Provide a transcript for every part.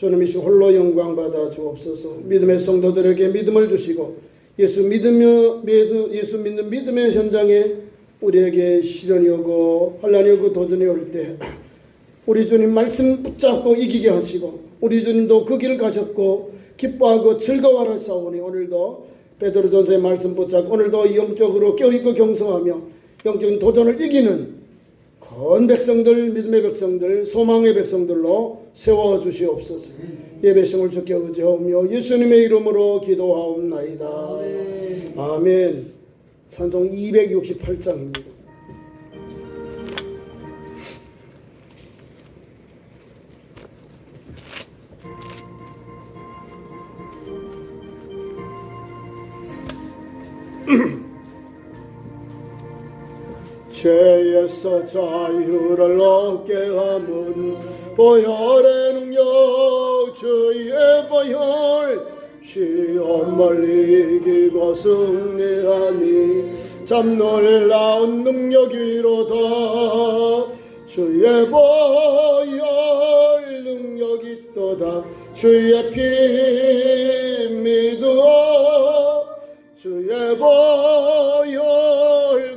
주님이 홀로 영광 받아 주옵소서. 믿음의 성도들에게 믿음을 주시고 예수 믿는 믿음의 현장에 우리에게 시련이 오고 환난이 오고 도전이 올 때 우리 주님 말씀 붙잡고 이기게 하시고 우리 주님도 그 길을 가셨고 기뻐하고 즐거워하는 싸우니 오늘도 베드로전서의 말씀 붙잡고 오늘도 영적으로 껴있고 경성하며 영적인 도전을 이기는 건 백성들, 믿음의 백성들, 소망의 백성들로 세워주시옵소서. 예배성을 주께 의지하며 예수님의 이름으로 기도하옵나이다. 아멘. 찬송 268장입니다. 죄에서 자유를 얻게 함은 보혈의 능력 주의 보혈 시험을 이기고 승리하니 참 놀라운 능력이로다. 주의 보혈 능력이 있도다. 주의 피 믿어 주의 보혈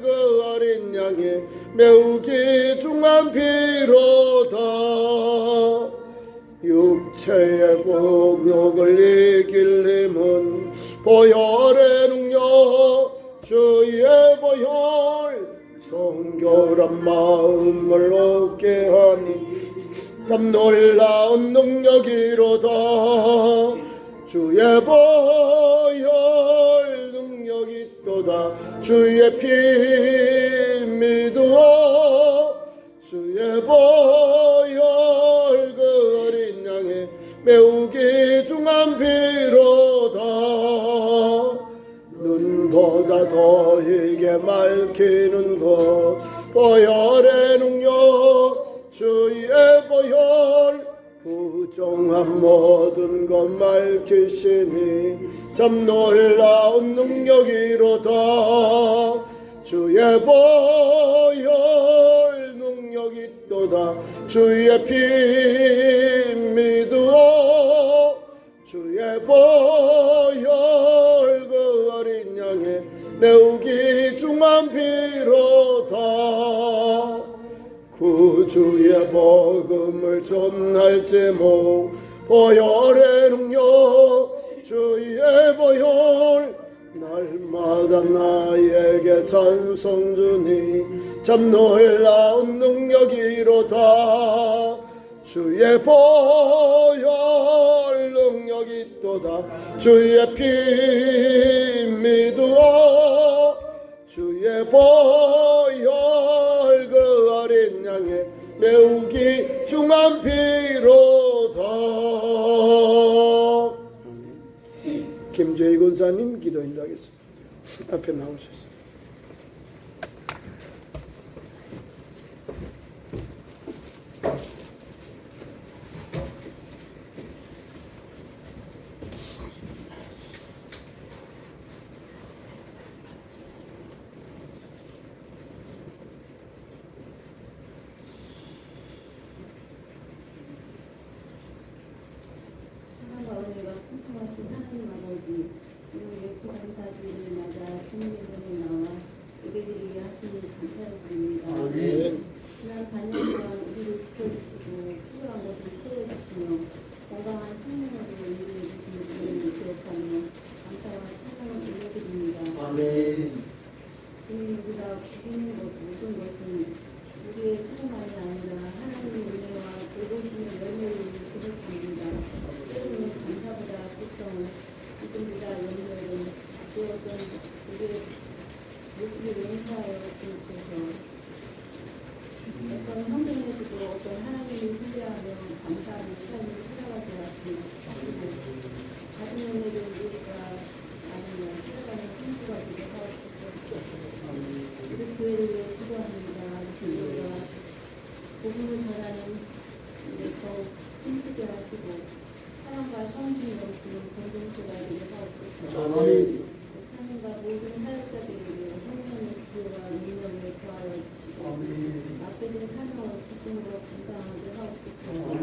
그 어린 양의 매우 귀중한 피로다. 육체의 공욕을 이길 힘은 보혈의 능력 주의 보혈 성결한 마음을 얻게 하니 참 놀라운 능력이로다. 주의 보혈 능력이 있도다. 주의 피 믿어 주의 보혈 그 어린 양의 매우 귀중한 피로다. 눈보다 더이게 맑히는 것 보혈의 능력 주의 보혈 부정한 모든 것 맑히시니 참 놀라운 능력이로다. 주의 보혈 능력이 있도다. 주의 피 믿어 주의 보혈 그 어린 양의 매우 귀중한 피로다. 구주의 복음을 전할 제목 보혈의 능력 주의 보혈 날마다 나에게 찬송 주니 참 놀라운 능력이로다. 주의 보혈 능력이 있도다. 주의 피 믿어 주의 보혈 그 어린 양의 매우 귀중한 피로다. 김재희 권사님 기도 인도하겠습니다. 앞에 나오셨습니다.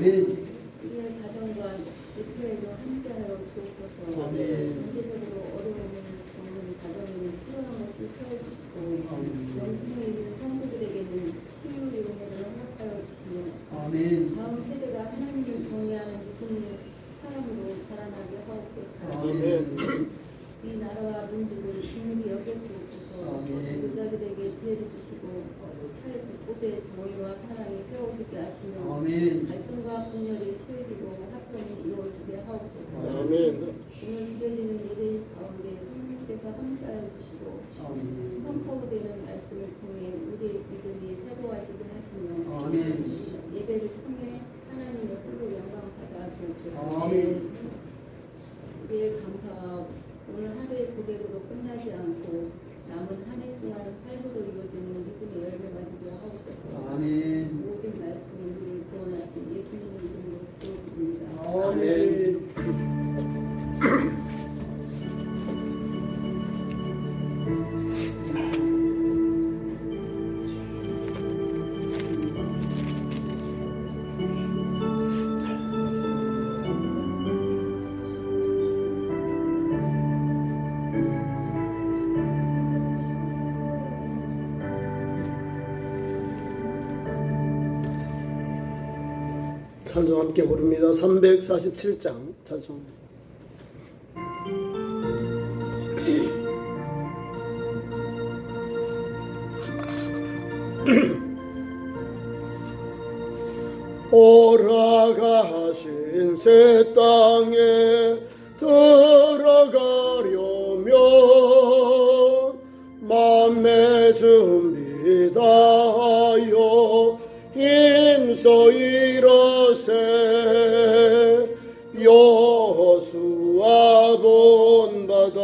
우리의 가정과 또한 교회도 함께하여 주옵소서. 아멘. 전체적으로 어려움을 겪는 가정에는 필요한 것을 채워주시고 영생에 이르는 성도들에게는 치유의 은혜를 허락하여 주시며 아멘. 다음 세대가 하나님을 경외하는 믿음의 사람으로 자라나게 하옵소서. 아멘. 이 나라와 민족을 긍휼히 여겨주옵소서. 지도자들에게 지혜를 주시고 사회 곳곳에 정의와 사랑이 세워지게 하시며 아멘. 갈등과 분열이 치유되고 화평이 이루어지게 하옵소서. 아멘. 오늘 기도드리는 예배 가운데 성령께서 함께하여 주시고 아멘. 선포되는 말씀을 통해 우리의 믿음이 새로워지게 하시며 아멘. 예배를 통해 하나님의 홀로 영광 받아 주옵소서. 아멘. 우리의 감사와 오늘 하루의 고백으로 끝나지 않고 남은 한 해 동안 삶으로 이루어지는 믿음의 열매가 되게 하옵소서. 아멘. 모든 말씀을 우리를 구원하신 예수님의 이름으로 기도드립니다. 아멘. 찬송 함께 부릅니다. 347장 찬송. 오라가신 새 땅에 들어가려면 맘의 준비 다하여 힘써 일어세 여호수아 본받아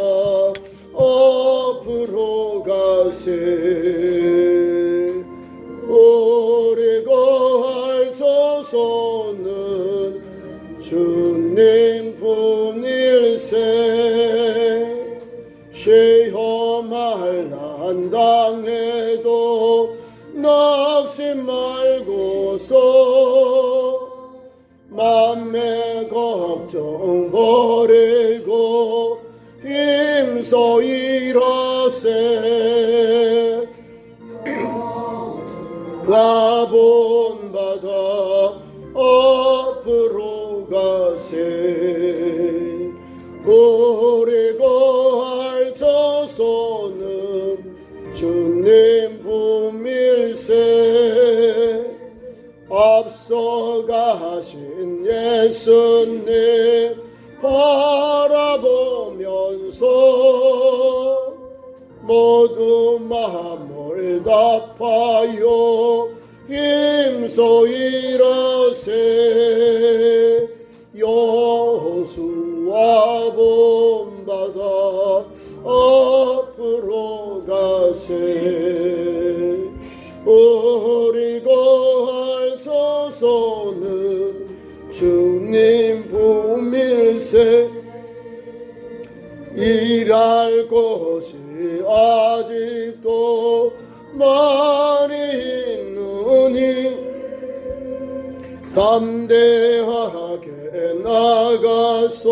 앞으로 가세 우리 거할 조선은 주님 품일세 시험할 난 당해도 낙심 말고서 맘의 걱정 버리고 힘써 일어세 나 본받아 앞으로 가세 우리 거할 조선은 주님 품일세 앞서 가신 예수님 바라보면서 모두 마음을 답하여 힘써 일어세 여호수아 본받아 앞으로 가세 우리 거할 조선은 주님 품일세 일할 곳이 아직도 많이 있느니 담대하게 나가서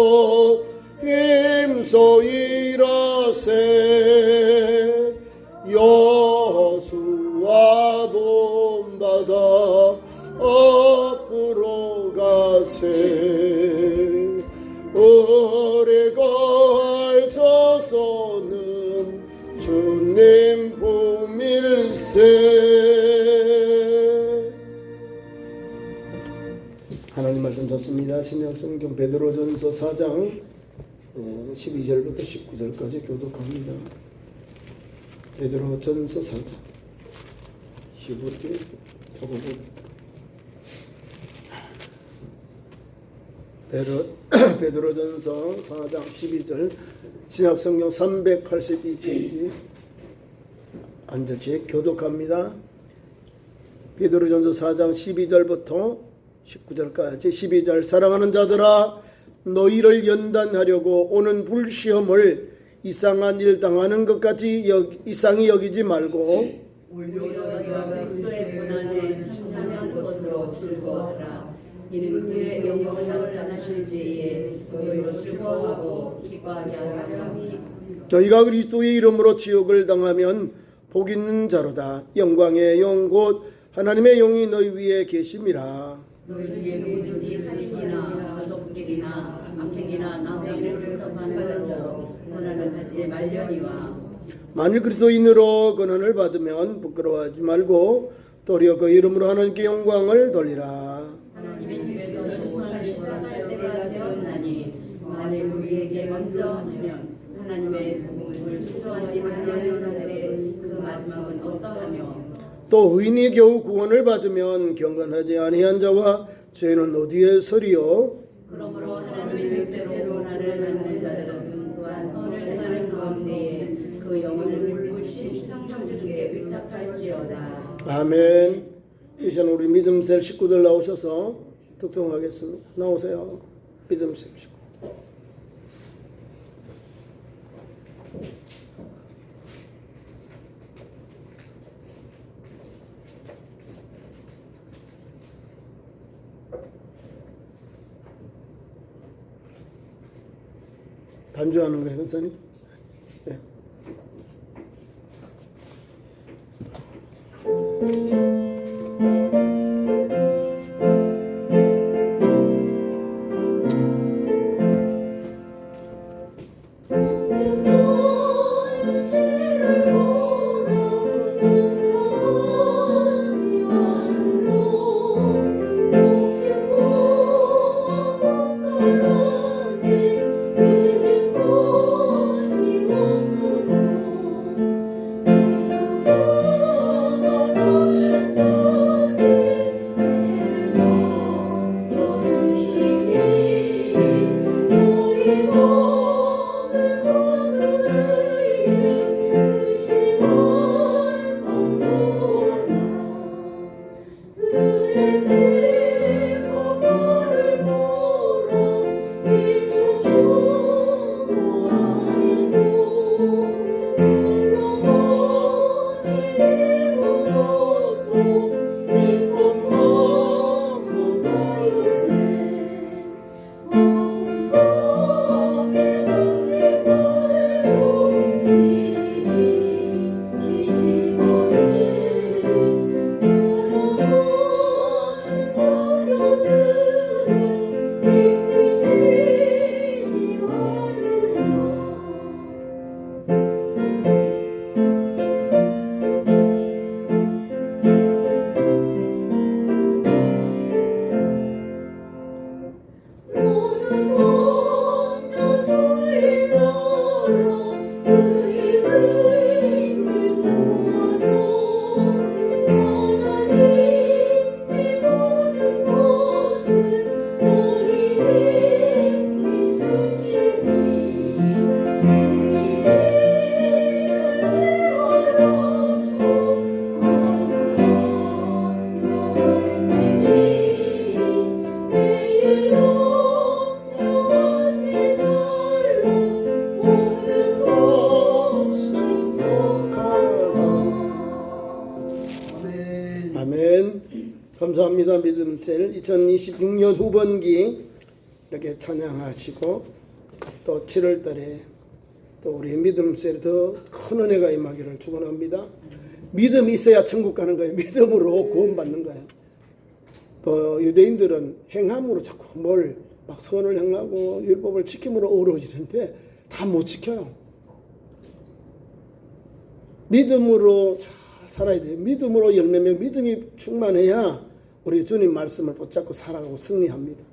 힘써 일하세 여호수아 본받아 앞으로 가세 우리 거할 조선은 주님 품일세. 하나님 말씀 좋습니다. 신약성경 베드로전서 4장 12절부터 19절까지 교독합니다. 베드로전서 4장 15절 보고봅니다. 베드로전서 4장 12절 신약성경 382페이지 한 절씩 교독합니다. 베드로전서 4장 12절부터 19절까지 12절 사랑하는 자들아 너희를 연단하려고 오는 불시험을 이상한 일 당하는 것 같이 이상히 여기지 말고 오히려 너희가 그리스도의 고난에 참참한 것으로 즐거워하라. 이는 그의 영광을 나타나신 하실지에 너희로 즐거워하고 기뻐하게 하려 함이 너희가 그리스도의 이름으로 지옥을 당하면 복 있는 자로다. 영광의 영 곧 하나님의 영이 너희 위에 계심이라. 너희 중에 누구든지 살인이나 도둑질이나 악행이나 남에게 근접하는 자로 고난을 받지 말려니와 만일 그리스도인으로 고난을 받으면 부끄러워하지 말고 도리어 그 이름으로 하나님께 영광을 돌리라. 하나님의 집에서 심판을 시작할 때가 되었나니 만일 우리에게 먼저 하면 하나님의 복음을 수소하지 말려는 자들의 그 마지막은 어떠하며 또 의인이 겨우 구원을 받으면 경건하지 아니한 자와 죄는 어디에 서리요? 그러므로 하나님의 뜻대로 고난을 받는 자들은 또한 선을 행하는 가운데에 그 영혼을 물신 창조주께 의탁할지어다. 아멘. 이제는 우리 믿음셀 식구들 나오셔서 특송하겠습니다. 나오세요. 믿음셀 식구. 반주하는 거예요, 선생님? 네. 아멘. 감사합니다. 믿음셀 2026년 후반기 이렇게 찬양하시고 또 7월 달에 또 우리 믿음셀 더 큰 은혜가 임하기를 축원합니다. 믿음이 있어야 천국 가는 거예요. 믿음으로 구원받는 거예요. 또 유대인들은 행함으로 자꾸 뭘 막 선을 행하고 율법을 지킴으로 어우러지는데 다 못 지켜요. 믿음으로 잘 살아야 돼요. 믿음으로 열매며 믿음이 충만해야 우리 주님 말씀을 붙잡고 살아가고 승리합니다.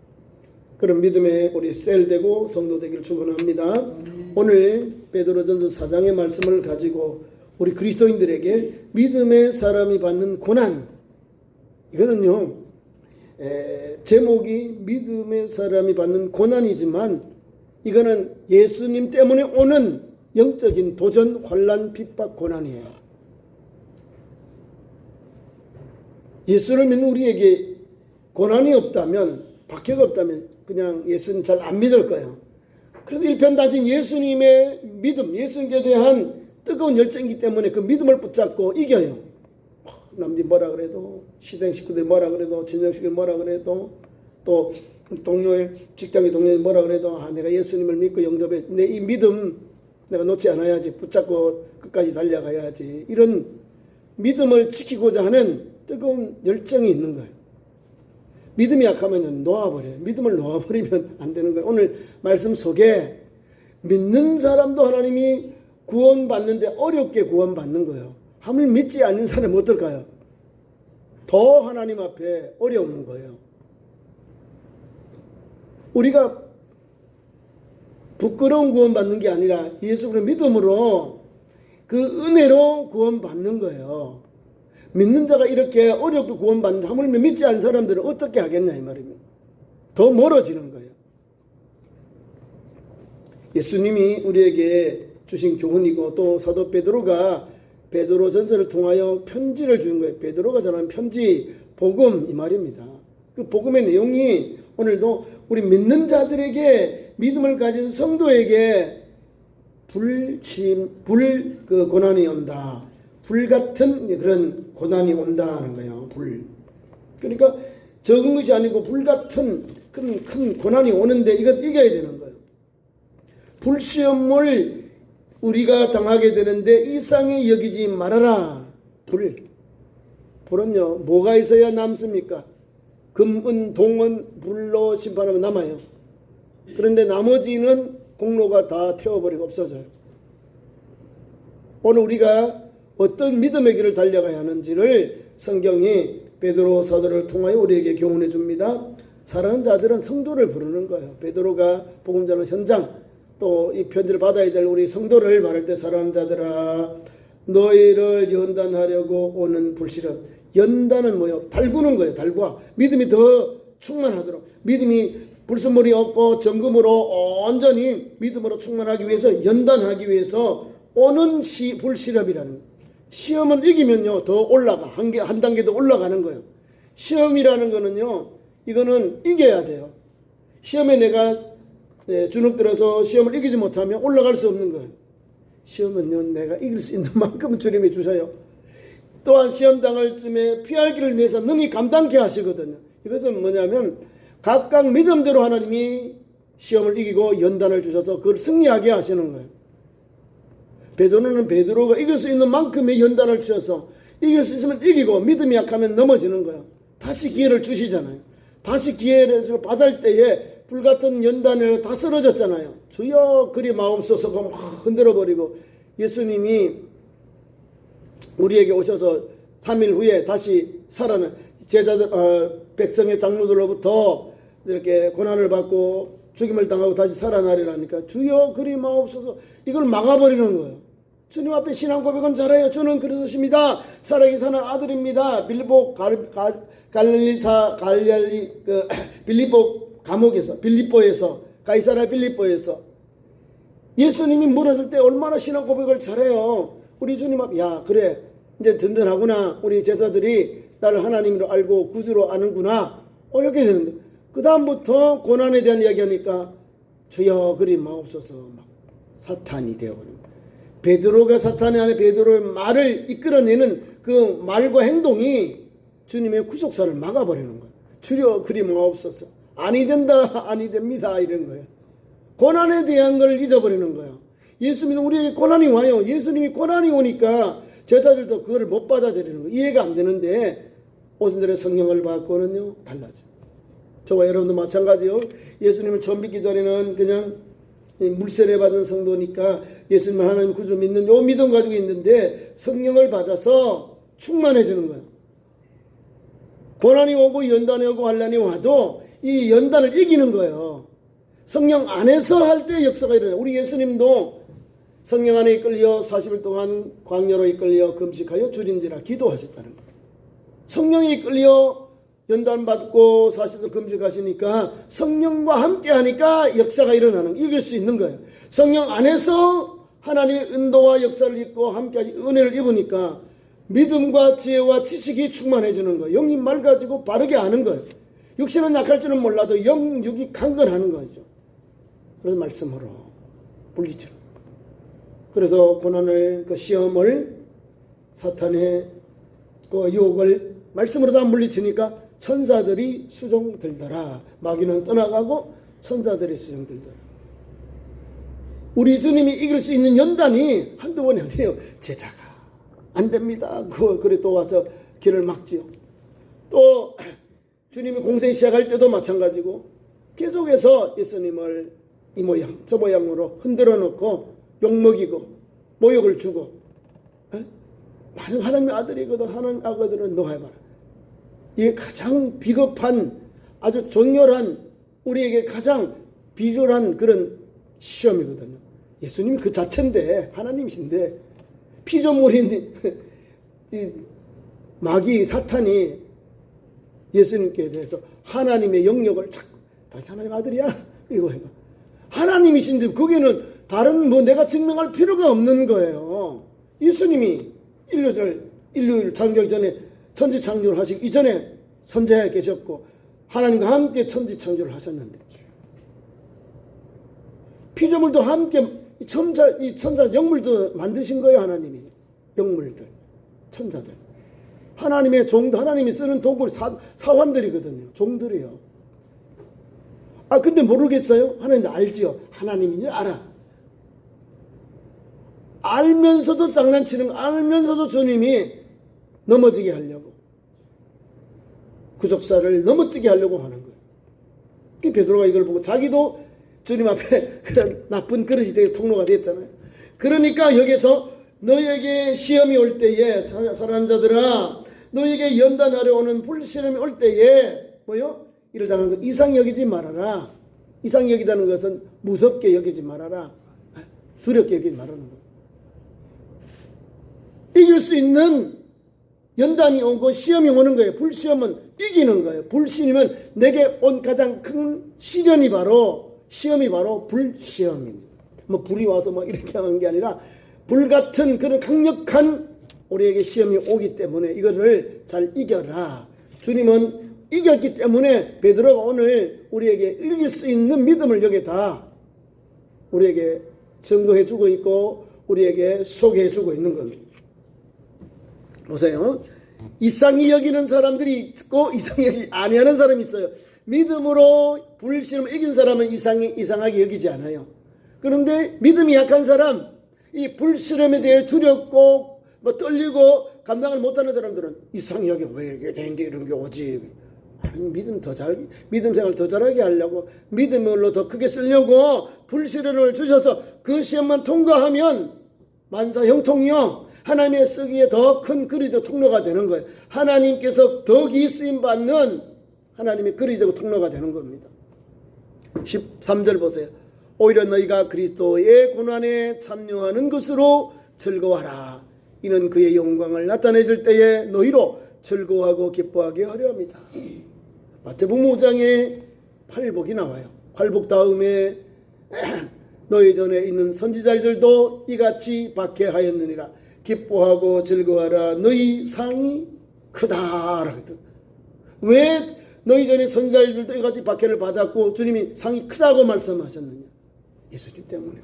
그런 믿음에 우리 셀되고 성도 되기를 축원합니다. 오늘 베드로전서 4장의 말씀을 가지고 우리 그리스도인들에게 믿음의 사람이 받는 고난, 이거는요 제목이 믿음의 사람이 받는 고난이지만 이거는 예수님 때문에 오는 영적인 도전, 환난, 핍박, 고난이에요. 예수를 믿는 우리에게 고난이 없다면, 박해가 없다면 그냥 예수님 잘 안 믿을 거예요. 그래도 일편단심 예수님의 믿음, 예수님께 대한 뜨거운 열정이기 때문에 그 믿음을 붙잡고 이겨요. 남들이 뭐라 그래도, 시대 식구들이 뭐라 그래도, 친정 식구들이 뭐라 그래도, 또 동료의 직장의 동료이 뭐라 그래도 내가 예수님을 믿고 영접해 내 이 믿음 내가 놓지 않아야지 붙잡고 끝까지 달려가야지 이런 믿음을 지키고자 하는 뜨거운 열정이 있는 거예요. 믿음이 약하면 놓아버려요. 믿음을 놓아버리면 안 되는 거예요. 오늘 말씀 속에 믿는 사람도 하나님이 구원받는데 어렵게 구원받는 거예요. 하물 믿지 않는 사람은 어떨까요? 더 하나님 앞에 어려운 거예요. 우리가 부끄러운 구원받는 게 아니라 예수 그리스도 믿음으로 그 은혜로 구원받는 거예요. 믿는 자가 이렇게 어렵게 구원받는다 하물며 믿지 않은 사람들은 어떻게 하겠냐 이 말입니다. 더 멀어지는 거예요. 예수님이 우리에게 주신 교훈이고 또 사도 베드로가 베드로 전서를 통하여 편지를 준 거예요. 베드로가 전한 편지 복음 이 말입니다. 그 복음의 내용이 오늘도 우리 믿는 자들에게 믿음을 가진 성도에게 고난이 온다. 불 같은 그런 고난이 온다는 거예요. 불. 그러니까 적은 것이 아니고 불 같은 큰 고난이 오는데 이것 이겨야 되는 거예요. 불시험을 우리가 당하게 되는데 이상히 여기지 말아라. 불은요 뭐가 있어야 남습니까? 금, 은, 동은 불로 심판하면 남아요. 그런데 나머지는 공로가 다 태워버리고 없어져요. 오늘 우리가 어떤 믿음의 길을 달려가야 하는지를 성경이 베드로 사도를 통하여 우리에게 교훈해 줍니다. 사랑하는 자들은 성도를 부르는 거예요. 베드로가 복음 전하는 현장 또 이 편지를 받아야 될 우리 성도를 말할 때 사랑하는 자들아 너희를 연단하려고 오는 불씨름. 연단은 뭐예요? 달구는 거예요. 달구와 믿음이 더 충만하도록 믿음이 불순물이 없고 정금으로 온전히 믿음으로 충만하기 위해서 연단하기 위해서 오는 불시험이라는 거예요. 시험은 이기면요 더 올라가 한 단계 더 올라가는 거예요. 시험이라는 거는요 이거는 이겨야 돼요. 시험에 내가 주눅들어서 시험을 이기지 못하면 올라갈 수 없는 거예요. 시험은요 내가 이길 수 있는 만큼 주님이 주셔요. 또한 시험 당할 쯤에 피할 길을 위해서 능히 감당케 하시거든요. 이것은 뭐냐면 각각 믿음대로 하나님이 시험을 이기고 연단을 주셔서 그걸 승리하게 하시는 거예요. 베드로는 베드로가 이길 수 있는 만큼의 연단을 주셔서 이길 수 있으면 이기고 믿음이 약하면 넘어지는 거예요. 다시 기회를 주시잖아요. 다시 기회를 받을 때에 불같은 연단을 다 쓰러졌잖아요. 주여 그리 마옵소서 막 흔들어버리고 예수님이 우리에게 오셔서 3일 후에 다시 살아난 제자들 백성의 장로들로부터 이렇게 고난을 받고 죽임을 당하고 다시 살아나리라니까 주여 그리 마옵소서 이걸 막아버리는 거예요. 주님 앞에 신앙 고백은 잘해요. 저는 그리스도십니다. 살아계신 사는 아들입니다. 빌립보 감옥에서 빌립보에서 가이사랴 빌립보에서 예수님이 물었을 때 얼마나 신앙 고백을 잘해요. 우리 주님 앞에 야 그래 이제 든든하구나. 우리 제자들이 나를 하나님으로 알고 구주로 아는구나. 이렇게 되는데 그 다음부터 고난에 대한 이야기하니까 주여 그리 마옵소서 막 사탄이 되어버립니다. 베드로가 사탄의 안에 베드로의 말을 이끌어내는 그 말과 행동이 주님의 구속사를 막아버리는 거예요. 주여 그리 마옵소서. 아니 된다 아니 됩니다 이런 거예요. 고난에 대한 걸 잊어버리는 거예요. 예수님은 우리에게 고난이 와요. 예수님이 고난이 오니까 제자들도 그걸 못 받아들이는 거예요. 이해가 안 되는데 오순절에 성령을 받고는요 달라져요. 저와 여러분도 마찬가지요. 예수님을 처음 믿기 전에는 그냥 물세례 받은 성도니까 예수님을 하나님 구주 믿는 요 믿음 가지고 있는데 성령을 받아서 충만해지는 거예요. 고난이 오고 연단이 오고 환난이 와도 이 연단을 이기는 거예요. 성령 안에서 할 때 역사가 일어나요. 우리 예수님도 성령 안에 이끌려 40일 동안 광야로 이끌려 금식하여 줄인지라 기도하셨다는 거예요. 성령이 이끌려 연단받고 40일 금식하시니까 성령과 함께 하니까 역사가 일어나는 이길 수 있는 거예요. 성령 안에서 하나님의 인도와 역사를 입고 함께 은혜를 입으니까 믿음과 지혜와 지식이 충만해지는 거예요. 영이 맑아지고 바르게 아는 거예요. 육신은 약할 줄은 몰라도 영육이 강건하는 거죠. 그래서 말씀으로 물리치는 거예요. 그래서 고난을 그 시험을 사탄의 그 유혹을 말씀으로 다 물리치니까 천사들이 수종들더라. 마귀는 떠나가고 천사들이 수종들더라. 우리 주님이 이길 수 있는 연단이 한두 번이 아니에요. 제자가 안 됩니다. 그래 또 와서 길을 막지요. 또 주님이 공생 시작할 때도 마찬가지고 계속해서 예수님을 이 모양 저 모양으로 흔들어 놓고 욕먹이고 모욕을 주고, 많은 하나님의 아들이거든. 하나님 아들은 너 해봐라. 이게 가장 비겁한, 아주 정렬한, 우리에게 가장 비졸한 그런 시험이거든요. 예수님이 그 자체인데, 하나님이신데, 피조물인 이 마귀 사탄이 예수님께 대해서 하나님의 영역을 자꾸, 다시 하나님 아들이야? 이거 해봐. 하나님이신데 거기는 다른 내가 증명할 필요가 없는 거예요. 예수님이 인류를 창조하기 전에 천지 창조를 하시기 이전에 선지자에 계셨고 하나님과 함께 천지 창조를 하셨는데, 피조물도 함께 이 천사 영물도 만드신 거예요. 하나님이 영물들, 천사들, 하나님의 종들, 하나님이 쓰는 도구 사환들이거든요. 종들이요. 근데 모르겠어요? 하나님 알지요. 하나님이 알아. 알면서도 장난치는 거, 알면서도 주님이 넘어지게 하려고, 구속사를 넘어뜨게 하려고 하는 거예요. 그 베드로가 이걸 보고 자기도 주님 앞에 그런 나쁜 그릇이 되게 통로가 됐잖아요. 그러니까 여기서 너에게 시험이 올 때에, 사랑하는 자들아, 너에게 연단하려 오는 불시험이 올 때에 이를 당한 것 이상히 여기지 말아라. 이상히 여기다는 것은 무섭게 여기지 말아라. 두렵게 여기지 말라는 거예요. 이길 수 있는 연단이 오고 시험이 오는 거예요. 불시험은 이기는 거예요. 불시험은 내게 온 가장 큰 시련이 바로, 시험이 바로 불시험입니다. 불이 와서 이렇게 하는 게 아니라 불같은 그런 강력한 우리에게 시험이 오기 때문에 이거를 잘 이겨라. 주님은 이겼기 때문에 베드로가 오늘 우리에게 이길 수 있는 믿음을 여기다 우리에게 증거해 주고 있고 우리에게 소개해 주고 있는 겁니다. 보세요. 이상히 여기는 사람들이 있고 이상히 여기지 아니하는 사람이 있어요. 믿음으로 불시험을 이긴 사람은 이상하게 여기지 않아요. 그런데 믿음이 약한 사람, 이 불시험에 대해 두렵고 떨리고 감당을 못하는 사람들은 이상히 여기 왜 이렇게 된 게 이런 게 오지? 믿음 생활 더 잘하게 하려고, 믿음으로 더 크게 쓰려고 불시련을 주셔서 그 시험만 통과하면 만사 형통이요, 하나님의 쓰기에 더 큰 그릇이 되고 통로가 되는 거예요. 하나님께서 덕이 쓰임받는 하나님의 그릇이 되고 통로가 되는 겁니다. 13절 보세요. 오히려 너희가 그리스도의 고난에 참여하는 것으로 즐거워하라. 이는 그의 영광을 나타내줄 때에 너희로 즐거워하고 기뻐하게 하려 합니다. 마태복음 5장에 팔복이 나와요. 팔복 다음에 너희 전에 있는 선지자들도 이같이 박해하였느니라. 기뻐하고 즐거워하라. 너희 상이 크다. 왜 너희 전에 선지자들도 이같이 박해를 받았고 주님이 상이 크다고 말씀하셨느냐? 예수님 때문에.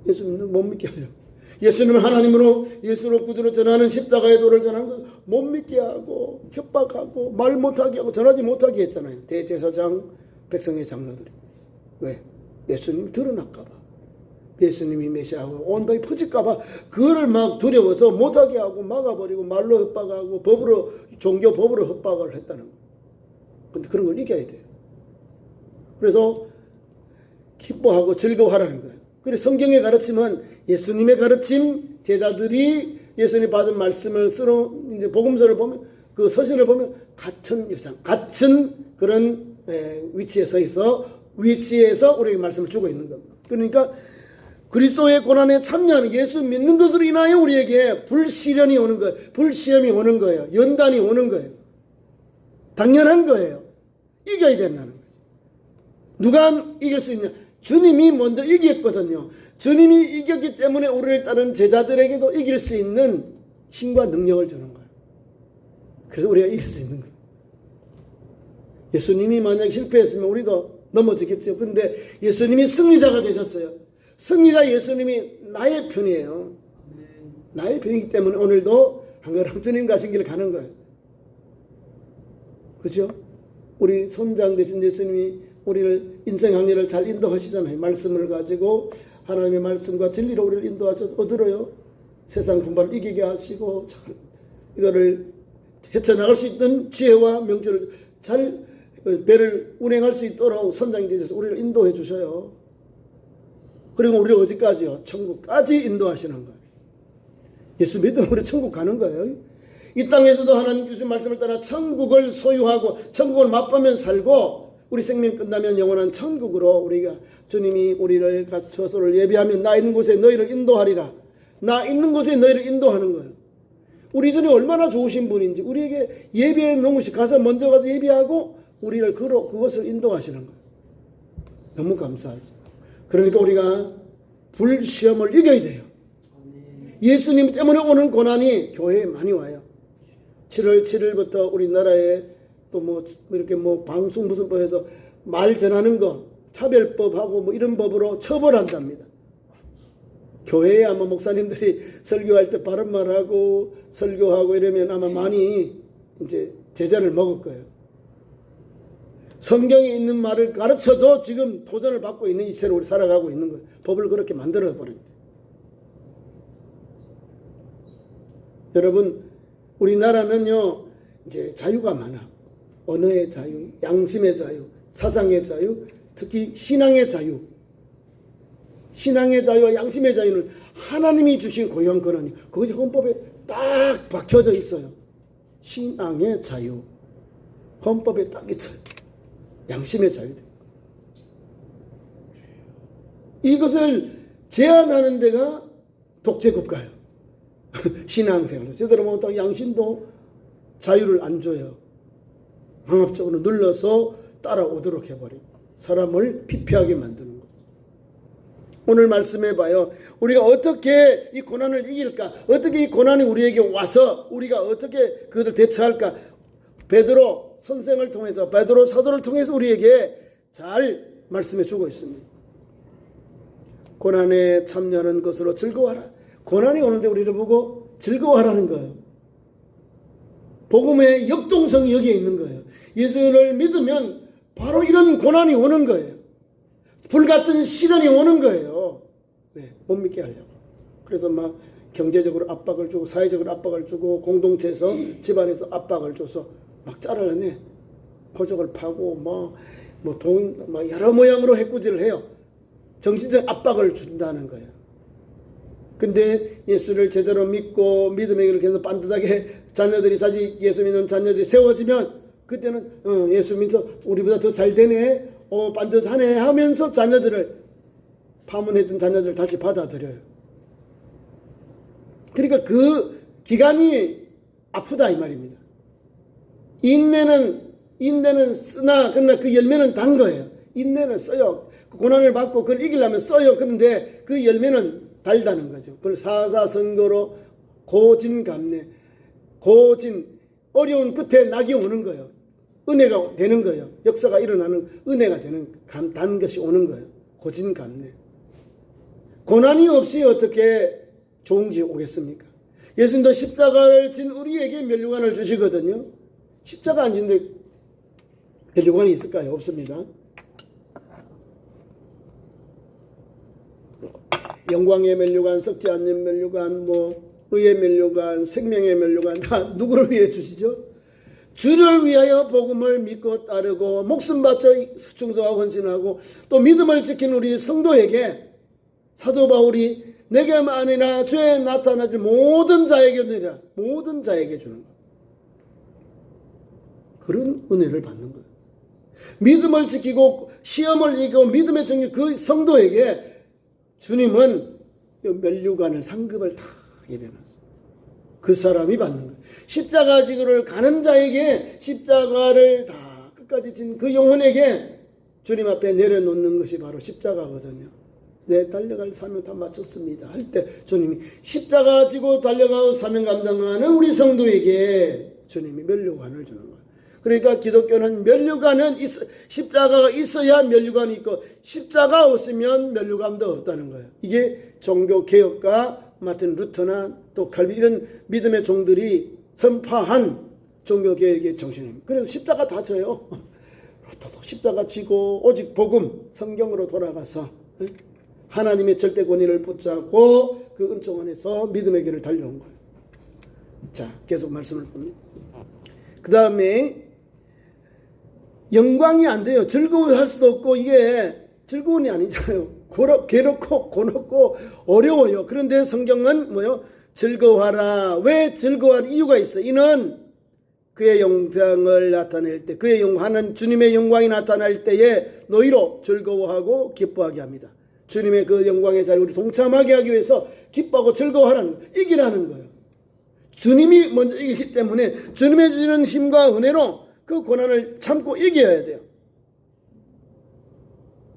예수님은 못 믿게 하려고. 예수님을 하나님으로, 예수로 구주로 전하는 십자가의 도를 전하는 것 못 믿게 하고 협박하고 말 못하게 하고 전하지 못하게 했잖아요. 대제사장, 백성의 장로들이. 왜? 예수님이 드러날까 봐. 예수님이 메시아고 온도에 퍼질까 봐 그거를 막 두려워서 못하게 하고 막아버리고 말로 협박하고 법으로, 종교 법으로 협박을 했다는 거예요. 근데 그런 걸 이겨야 돼요. 그래서 기뻐하고 즐거워하라는 거예요. 그래서 성경의 가르침은 예수님의 가르침, 제자들이 예수님 받은 말씀을 쓰러 이제 복음서를 보면, 그 서신을 보면 같은 그런 위치에서 우리에게 말씀을 주고 있는 겁니다. 그러니까 그리스도의 고난에 참여하는, 예수 믿는 것으로 인하여 우리에게 불시련이 오는 거예요. 불시험이 오는 거예요. 연단이 오는 거예요. 당연한 거예요. 이겨야 된다는 거죠. 누가 이길 수 있냐? 주님이 먼저 이겼거든요. 주님이 이겼기 때문에 우리를 따른 제자들에게도 이길 수 있는 힘과 능력을 주는 거예요. 그래서 우리가 이길 수 있는 거예요. 예수님이 만약에 실패했으면 우리도 넘어지겠죠. 그런데 예수님이 승리자가 되셨어요. 승리자 예수님이 나의 편이에요. 나의 편이기 때문에 오늘도 한 걸음 주님 가신 길을 가는 거예요. 그죠? 우리 선장 되신 예수님이 우리를 인생 항해를 잘 인도하시잖아요. 말씀을 가지고 하나님의 말씀과 진리로 우리를 인도하셔서 어디로요? 세상 분발을 이기게 하시고 잘 이거를 헤쳐나갈 수 있는 지혜와 명철을 잘 배를 운행할 수 있도록 선장이 되셔서 우리를 인도해 주셔요. 그리고 우리를 어디까지요? 천국까지 인도하시는 거예요. 예수 믿으면 우리 천국 가는 거예요. 이 땅에서도 하나님 주신 말씀을 따라 천국을 소유하고 천국을 맛보면 살고 우리 생명 끝나면 영원한 천국으로 우리가 주님이 우리를 처소를 예비하면 나 있는 곳에 너희를 인도하리라. 나 있는 곳에 너희를 인도하는 거예요. 우리 주님 얼마나 좋으신 분인지 우리에게 예비해 놓은 것이 가서 먼저 가서 예비하고 우리를 그것을 인도하시는 거예요. 너무 감사하죠. 그러니까 우리가 불시험을 이겨야 돼요. 예수님 때문에 오는 고난이 교회에 많이 와요. 7월 7일부터 우리나라에 또 뭐 이렇게 뭐 방송 무슨 법에서 말 전하는 거 차별법하고 뭐 이런 법으로 처벌한답니다. 교회에 아마 목사님들이 설교할 때 바른 말하고 설교하고 이러면 아마 많이 이제 제자를 먹을 거예요. 성경에 있는 말을 가르쳐도 지금 도전을 받고 있는 이 세로 우리 살아가고 있는 거예요. 법을 그렇게 만들어 버렸대. 여러분, 우리나라는요 이제 자유가 많아. 언어의 자유, 양심의 자유, 사상의 자유, 특히 신앙의 자유. 신앙의 자유와 양심의 자유는 하나님이 주신 고유한 권한이 그것이 헌법에 딱 박혀져 있어요. 신앙의 자유, 헌법에 딱 있어요. 양심의 자유. 이것을 제한하는 데가 독재국가예요. 신앙생활 제대로 못하고 양심도 자유를 안 줘요. 강압적으로 눌러서 따라오도록 해버리고 사람을 피폐하게 만드는 거예요. 오늘 말씀해 봐요. 우리가 어떻게 이 고난을 이길까? 어떻게 이 고난이 우리에게 와서 우리가 어떻게 그것을 대처할까? 베드로 선생을 통해서 베드로 사도를 통해서 우리에게 잘 말씀해 주고 있습니다. 고난에 참여하는 것으로 즐거워하라. 고난이 오는데 우리를 보고 즐거워하라는 거예요. 복음의 역동성이 여기에 있는 거예요. 예수를 믿으면 바로 이런 고난이 오는 거예요. 불같은 시련이 오는 거예요. 왜? 못 믿게 하려고. 그래서 막 경제적으로 압박을 주고 사회적으로 압박을 주고 공동체에서 집안에서 압박을 줘서 막 잘라내. 포적을 파고 뭐 돈 여러 모양으로 해꾸지를 해요. 정신적 압박을 준다는 거예요. 근데 예수를 제대로 믿고 믿음의 길을 계속 반듯하게 자녀들이 다시 예수 믿는 자녀들이 세워지면 그때는 예수 믿어 우리보다 더 잘 되네, 반듯하네 하면서 자녀들을 파문했던 자녀들을 다시 받아들여요. 그러니까 그 기간이 아프다 이 말입니다. 인내는 쓰나 그러나 그 열매는 단 거예요. 인내는 써요. 그 고난을 받고 그걸 이기려면 써요. 그런데 그 열매는 달다는 거죠. 그걸 사사선거로 고진감래, 어려운 끝에 낙이 오는 거예요. 은혜가 되는 거예요. 역사가 일어나는 은혜가 되는 단 것이 오는 거예요. 고진감래. 고난이 없이 어떻게 좋은 게 오겠습니까? 예수님도 십자가를 진 우리에게 면류관을 주시거든요. 십자가 안 진데 면류관이 있을까요? 없습니다. 영광의 면류관, 썩지 않는 면류관, 의의 면류관, 생명의 면류관 다 누구를 위해 주시죠? 주를 위하여 복음을 믿고 따르고 목숨 바쳐 충성하고 헌신하고 또 믿음을 지킨 우리 성도에게 사도 바울이 내게만 아니라 죄에 나타나질 모든 자에게 주리라. 모든 자에게 주는 거예요. 그런 은혜를 받는 거예요. 믿음을 지키고 시험을 이기고 믿음의 정리 그 성도에게 주님은 면류관을 상급을 다 예배해놨어요. 그 사람이 받는 거예요. 십자가 지구를 가는 자에게 십자가를 다 끝까지 진 그 영혼에게 주님 앞에 내려놓는 것이 바로 십자가거든요. 내 달려갈 사명 다 마쳤습니다 할 때 주님이 십자가 지고 달려가고 사명 감당하는 우리 성도에게 주님이 면류관을 주는 거예요. 그러니까 기독교는 면류관은 십자가가 있어야 면류관이 있고 십자가 없으면 면류관도 없다는 거예요. 이게 종교개혁가 마틴 루터나 또 칼빈 이런 믿음의 종들이 선파한 종교개혁의 정신입니다. 그래서 십자가 다 져요. 로또도 십자가 지고 오직 복음 성경으로 돌아가서 하나님의 절대 권위를 붙잡고 그 은총 안에서 믿음의 길을 달려온 거예요. 자, 계속 말씀을 봅니다. 그 다음에 영광이 안 돼요. 즐거워할 수도 없고 이게 즐거움이 아니잖아요. 괴롭고 고롭고 어려워요. 그런데 성경은 뭐요? 즐거워하라. 왜 즐거워할 이유가 있어? 이는 그의 영광을 나타낼 때, 그의 영광하는 주님의 영광이 나타날 때에 너희로 즐거워하고 기뻐하게 합니다. 주님의 그 영광의 자리에 우리 동참하게 하기 위해서 기뻐하고 즐거워하라는 거예요. 이기라는 거예요. 주님이 먼저 이기기 때문에 주님의 주시는 힘과 은혜로 그 고난을 참고 이겨야 돼요.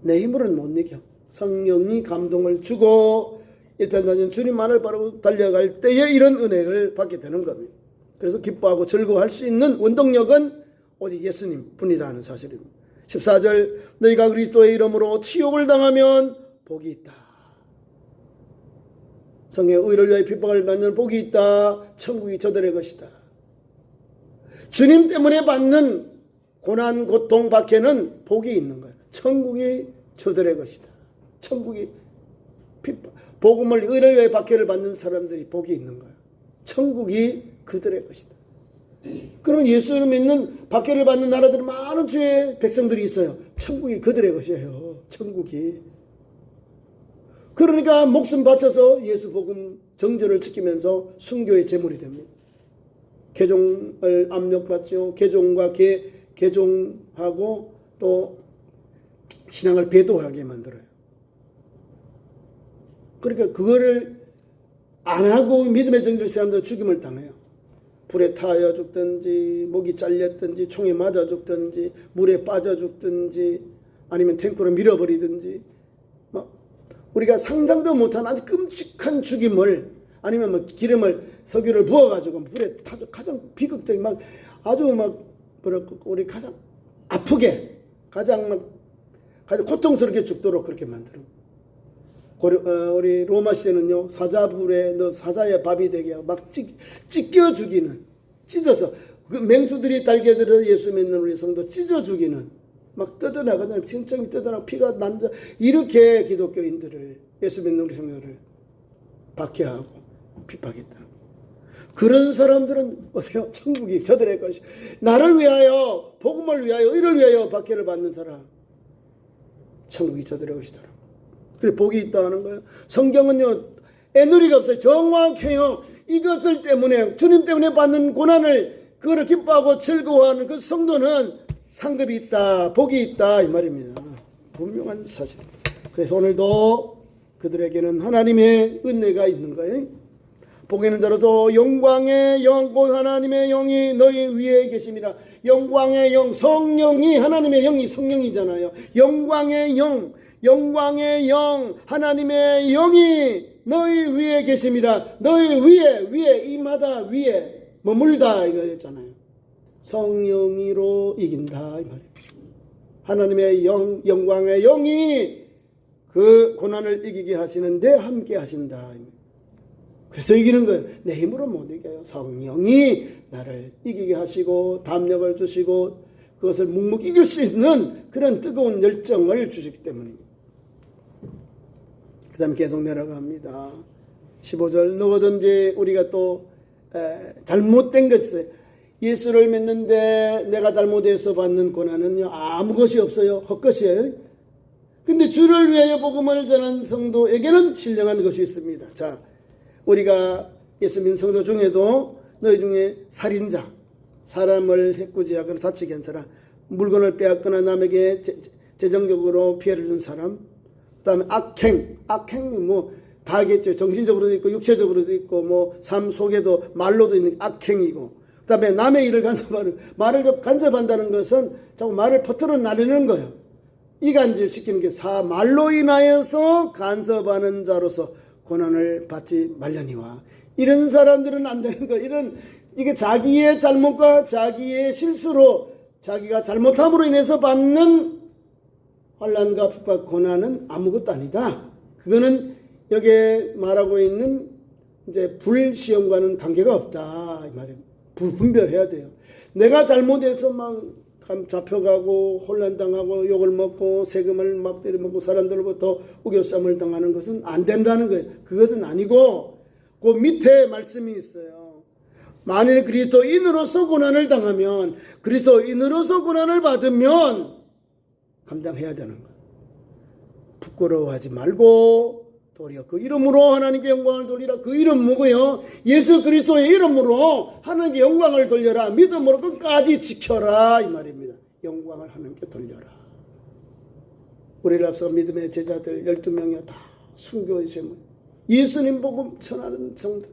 내 힘으로는 못 이겨. 성령이 감동을 주고 일편단전 주님만을 바라고 달려갈 때에 이런 은혜를 받게 되는 겁니다. 그래서 기뻐하고 즐거워할 수 있는 원동력은 오직 예수님 뿐이라는 사실입니다. 14절 너희가 그리스도의 이름으로 치욕을 당하면 복이 있다. 성의 의를 위하여 핍박을 받는 복이 있다. 천국이 저들의 것이다. 주님 때문에 받는 고난 고통 박해는 복이 있는 거예요. 천국이 저들의 것이다. 천국이 복음을 의를 위하여 박해를 받는 사람들이 복이 있는 거예요. 천국이 그들의 것이다. 그러면 예수를 믿는 박해를 받는 나라들은 많은 주의 백성들이 있어요. 천국이 그들의 것이에요. 천국이. 그러니까 목숨 바쳐서 예수 복음 정절을 지키면서 순교의 제물이 됩니다. 개종을 압력받죠. 개종과 개종하고 또 신앙을 배도하게 만들어요. 그러니까 그거를 안 하고 믿음의 정절 사람들은 죽임을 당해요. 불에 타여 죽든지 목이 잘렸든지 총에 맞아 죽든지 물에 빠져 죽든지 아니면 탱크로 밀어버리든지 우리가 상상도 못한 아주 끔찍한 죽임을 아니면 뭐 기름을 석유를 부어가지고 불에 타서 가장 비극적인 아주 뭐랄까 우리 가장 아프게 가장 고통스럽게 죽도록 그렇게 만들어. 우리 로마 시대는요 사자불에 넣어 사자의 밥이 되게 하고 막 찢겨 죽이는 찢어서 그 맹수들이 달겨들어 예수 믿는 우리 성도 찢어 죽이는 막 뜯어나가는 진정이 뜯어나고 피가 난자 이렇게 기독교인들을 예수 믿는 우리 성도를 박해하고 핍박했다. 그런 사람들은 보세요. 천국이 저들의 것이 나를 위하여 복음을 위하여 의를 위하여 박해를 받는 사람 천국이 저들의 것이더라. 그래 복이 있다는 거예요. 성경은요 애누리가 없어요. 정확해요. 이것을 때문에 주님 때문에 받는 고난을 그거를 기뻐하고 즐거워하는 그 성도는 상급이 있다, 복이 있다 이 말입니다. 분명한 사실. 그래서 오늘도 그들에게는 하나님의 은혜가 있는 거예요. 복 있는 자로서 영광의 영 곧 하나님의 영이 너희 위에 계심이라. 영광의 영 성령이 하나님의 영이 성령이잖아요. 영광의 영 하나님의 영이 너희 위에 계심이라. 너희 위에 임하다 위에 머물다 이거였잖아요. 성령이로 이긴다 이 말이에요. 하나님의 영광의 영이 그 고난을 이기게 하시는데 함께 하신다. 그래서 이기는 거예요. 내 힘으로 못 이겨요. 성령이 나를 이기게 하시고 담력을 주시고 그것을 묵묵히 이길 수 있는 그런 뜨거운 열정을 주시기 때문입니다. 그 다음에 계속 내려갑니다. 15절 누구든지 우리가 또 잘못된 것이 예수를 믿는데 내가 잘못해서 받는 고난은요 아무 것이 없어요. 헛것이에요. 근데 주를 위하여 복음을 전하는 성도에게는 신령한 것이 있습니다. 자, 우리가 예수 믿는 성도 중에도 너희 중에 살인자, 사람을 해코지하거나 다치게 한 사람, 물건을 빼앗거나 남에게 재정적으로 피해를 준 사람, 그 다음에 악행이 뭐 다 하겠죠. 정신적으로도 있고 육체적으로도 있고 뭐 삶 속에도 말로도 있는 악행이고, 그 다음에 남의 일을 간섭하는, 말을 간섭한다는 것은 자꾸 말을 퍼뜨려 나르는 거예요. 이간질 시키는 게 말로 인하여서 간섭하는 자로서 고난을 받지 말려니와. 이런 사람들은 안 되는 거예요. 이게 자기의 잘못과 자기의 실수로 자기가 잘못함으로 인해서 받는 환난과 핍박 고난은 아무것도 아니다. 그거는 여기에 말하고 있는 이제 불시험과는 관계가 없다 이 말이에요. 분별해야 돼요. 내가 잘못해서 막 잡혀가고 혼란당하고 욕을 먹고 세금을 막 때려먹고 사람들로부터 우겨쌈을 당하는 것은 안 된다는 거예요. 그것은 아니고 그 밑에 말씀이 있어요. 만일 그리스도인으로서 고난을 당하면, 그리스도인으로서 고난을 받으면 감당해야 되는 거예요. 부끄러워하지 말고 도리어 그 이름으로 하나님께 영광을 돌리라. 그 이름 뭐고요? 예수 그리스도의 이름으로 하나님께 영광을 돌려라. 믿음으로 끝까지 지켜라 이 말입니다. 영광을 하나님께 돌려라. 우리를 앞서 믿음의 제자들 12명이 다 순교의 제물, 예수님 복음 전하는 정들.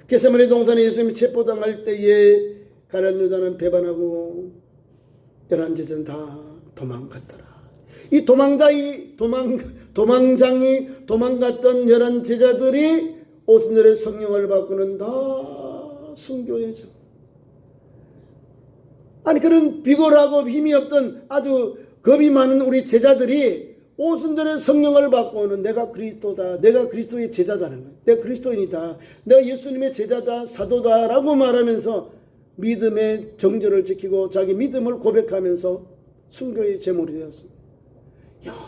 겟세마네 동산에 예수님이 체포당할 때에 가룟 유다는 배반하고 11제자는 다 도망갔더라. 이 도망장이 도망갔던 11제자들이 오순절에 성령을 받고는 다 순교해져. 아니 그런 비굴하고 힘이 없던 아주 겁이 많은 우리 제자들이 오순절에 성령을 받고는 내가 그리스도다, 내가 그리스도의 제자다는 거예요. 내가 그리스도인이다, 내가 예수님의 제자다, 사도다라고 말하면서 믿음의 정절을 지키고 자기 믿음을 고백하면서 순교의 제물이 되었습니다.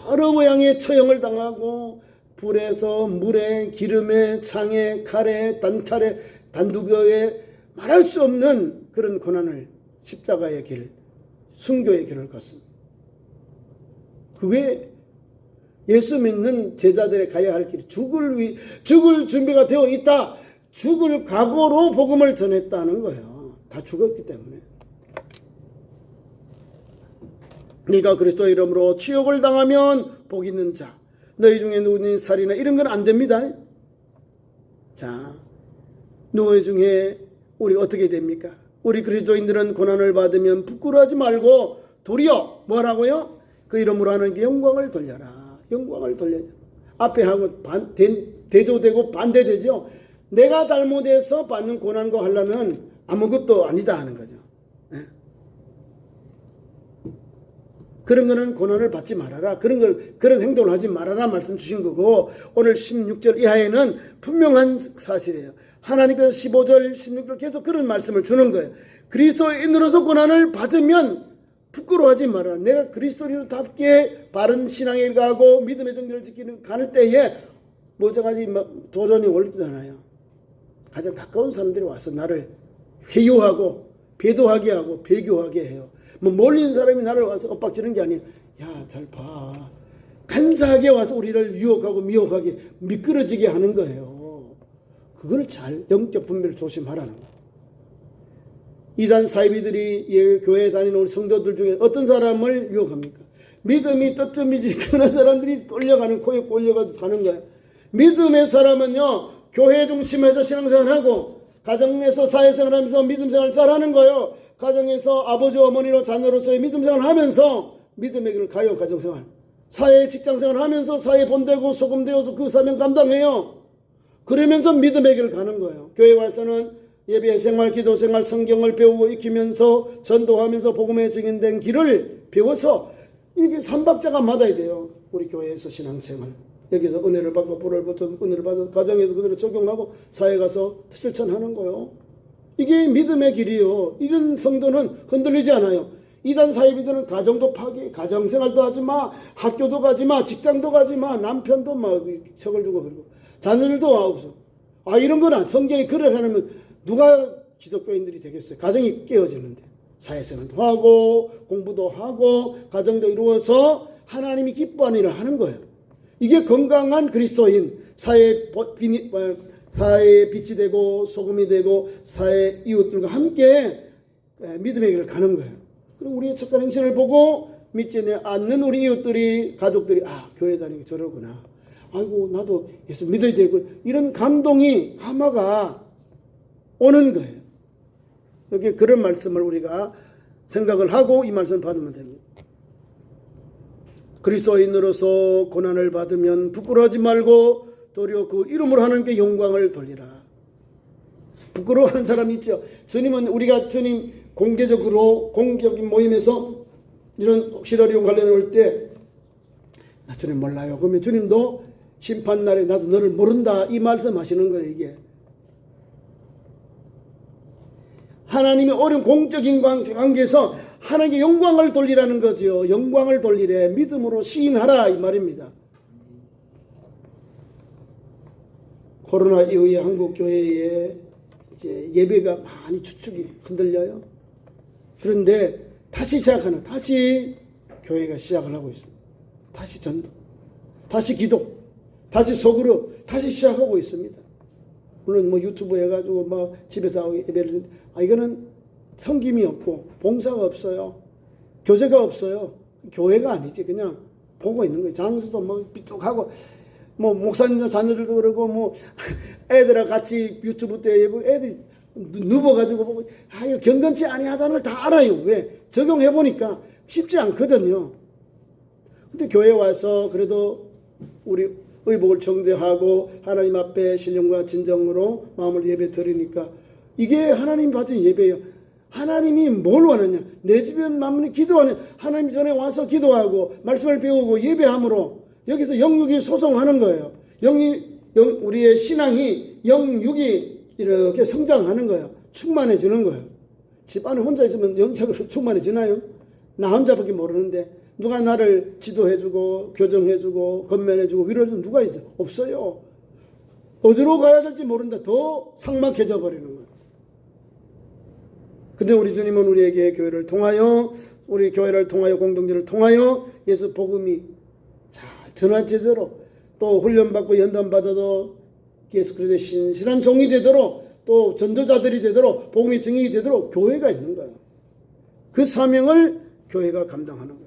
여러 모양의 처형을 당하고 불에서 물에 기름에 창에 칼에 단칼에 단두교에 말할 수 없는 그런 고난을, 십자가의 길, 순교의 길을 갔습니다. 그게 예수 믿는 제자들의 가야 할 길이 죽을 준비가 되어 있다. 죽을 각오로 복음을 전했다는 거예요. 다 죽었기 때문에. 네가 그리스도의 이름으로 치욕을 당하면 복 있는 자, 너희 중에 누구니 살이나 이런 건 안 됩니다. 자, 너희 중에 우리 어떻게 됩니까? 우리 그리스도인들은 고난을 받으면 부끄러워하지 말고 도리어 뭐라고요? 그 이름으로 하나님께 영광을 돌려라. 영광을 돌려야 돼요. 앞에 하고 대조되고 반대되죠. 내가 잘못해서 받는 고난과 환난은 아무것도 아니다 하는 거죠. 네? 그런 거는 고난을 받지 말아라. 그런 행동을 하지 말아라 말씀 주신 거고, 오늘 16절 이하에는 분명한 사실이에요. 하나님께서 15절, 16절 계속 그런 말씀을 주는 거예요. 그리스도인으로서 고난을 받으면 부끄러워하지 마라. 내가 그리스도인답게 바른 신앙에 가고 믿음의 정리를 지키는 가는 때에 뭐저가지 도전이 올잖아요. 가장 가까운 사람들이 와서 나를 회유하고 배도하게 하고 배교하게 해요. 뭐 멀리 있는 사람이 나를 와서 엇박지는 게 아니에요. 야, 잘 봐. 간사하게 와서 우리를 유혹하고 미혹하게 미끄러지게 하는 거예요. 그걸 잘 영적 분별을 조심하라는 거예요. 이단 사이비들이 교회에 다니는 우리 성도들 중에 어떤 사람을 유혹합니까? 믿음이 떠점이지 그런 사람들이 끌려가는, 코에 끌려가서 가는 거예요. 믿음의 사람은요, 교회 중심에서 신앙생활하고 가정에서 사회생활하면서 믿음생활 잘하는 거예요. 가정에서 아버지 어머니로 자녀로서의 믿음생활 하면서 믿음의 길을 가요. 가정생활, 사회 직장생활 하면서 사회 본되고 소금되어서 그 사명 감당해요. 그러면서 믿음의 길을 가는 거예요. 교회 와서는 예배 생활, 기도 생활, 성경을 배우고 익히면서 전도하면서 복음에 증인된 길을 배워서 이게 삼박자가 맞아야 돼요. 우리 교회에서 신앙생활, 여기서 은혜를 받고 불을 붙어서 은혜를 받아서 가정에서 그대로 적용하고 사회 가서 실천하는 거예요. 이게 믿음의 길이요. 이런 성도는 흔들리지 않아요. 이단 사이비들은 가정도 파괴, 가정생활도 하지 마, 학교도 가지 마, 직장도 가지 마, 남편도 막 척을 주고 그러고 자녀들도 없어. 이런 거는 성경이 그래 하면 누가 기독교인들이 되겠어요? 가정이 깨어지는데 사회생활도 하고 공부도 하고 가정도 이루어서 하나님이 기뻐하는 일을 하는 거예요. 이게 건강한 그리스도인, 사회의 빛이 되고 소금이 되고 사회 이웃들과 함께 믿음의 길을 가는 거예요. 그리고 우리의 착한 행실을 보고 믿지 않는 우리 이웃들이, 가족들이 교회 다니고 저러구나, 아이고 나도 예수 믿어야 되고, 이런 감동이 감화가 오는 거예요. 여기 그런 말씀을 우리가 생각을 하고 이 말씀을 받으면 됩니다. 그리스도인으로서 고난을 받으면 부끄러워하지 말고 도리어 그 이름으로 하나님께 영광을 돌리라. 부끄러워하는 사람이 있죠. 주님은, 우리가 주님 공개적으로 공격인 모임에서 이런 시나리오 관련해 올 때 나 주님 몰라요. 그러면 주님도 심판날에 나도 너를 모른다 이 말씀 하시는 거예요. 이게 하나님의 어려운 공적인 관계에서 하나님께 영광을 돌리라는 거죠. 영광을 돌리래. 믿음으로 시인하라 이 말입니다. 코로나 이후에 한국 교회에 이제 예배가 많이 추축이 흔들려요. 그런데 다시 교회가 시작을 하고 있습니다. 다시 전도, 다시 기도, 다시 속으로 다시 시작하고 있습니다. 물론 뭐 유튜브 해가지고 뭐 집에서 예배를 이거는 섬김이 없고 봉사가 없어요. 교제가 없어요. 교회가 아니지. 그냥 보고 있는 거예요. 장소도 뭐 삐뚤하고 뭐 목사님 자녀들도 그러고 뭐 애들하고 같이 유튜브 때 애들이 누워가지고 보고 이거 경건치 아니하다는 걸 다 알아요. 왜? 적용해 보니까 쉽지 않거든요. 근데 교회 와서 그래도 우리 의복을 정제하고 하나님 앞에 신령과 진정으로 마음을 예배 드리니까 이게 하나님 받은 예배예요. 하나님이 뭘 원하냐? 내 주변 만민이 기도하냐? 하나님 전에 와서 기도하고 말씀을 배우고 예배함으로 여기서 영육이 소송하는 거예요. 우리의 신앙이 영육이 이렇게 성장하는 거예요. 충만해지는 거예요. 집 안에 혼자 있으면 영적으로 충만해지나요? 나 혼자밖에 모르는데 누가 나를 지도해주고 교정해주고 건면해주고 위로해주는 누가 있어요? 없어요. 어디로 가야 될지 모른다. 더 삭막해져 버리는 거예요. 근데 우리 주님은 우리에게 교회를 통하여 우리 교회를 통하여 공동체를 통하여 예수 복음이 잘 전환제대로 또 훈련받고 연단받아도 예수 그리스도의 신실한 종이 되도록 또 전도자들이 되도록 복음의 증인이 되도록 교회가 있는 거예요. 그 사명을 교회가 감당하는 거예요.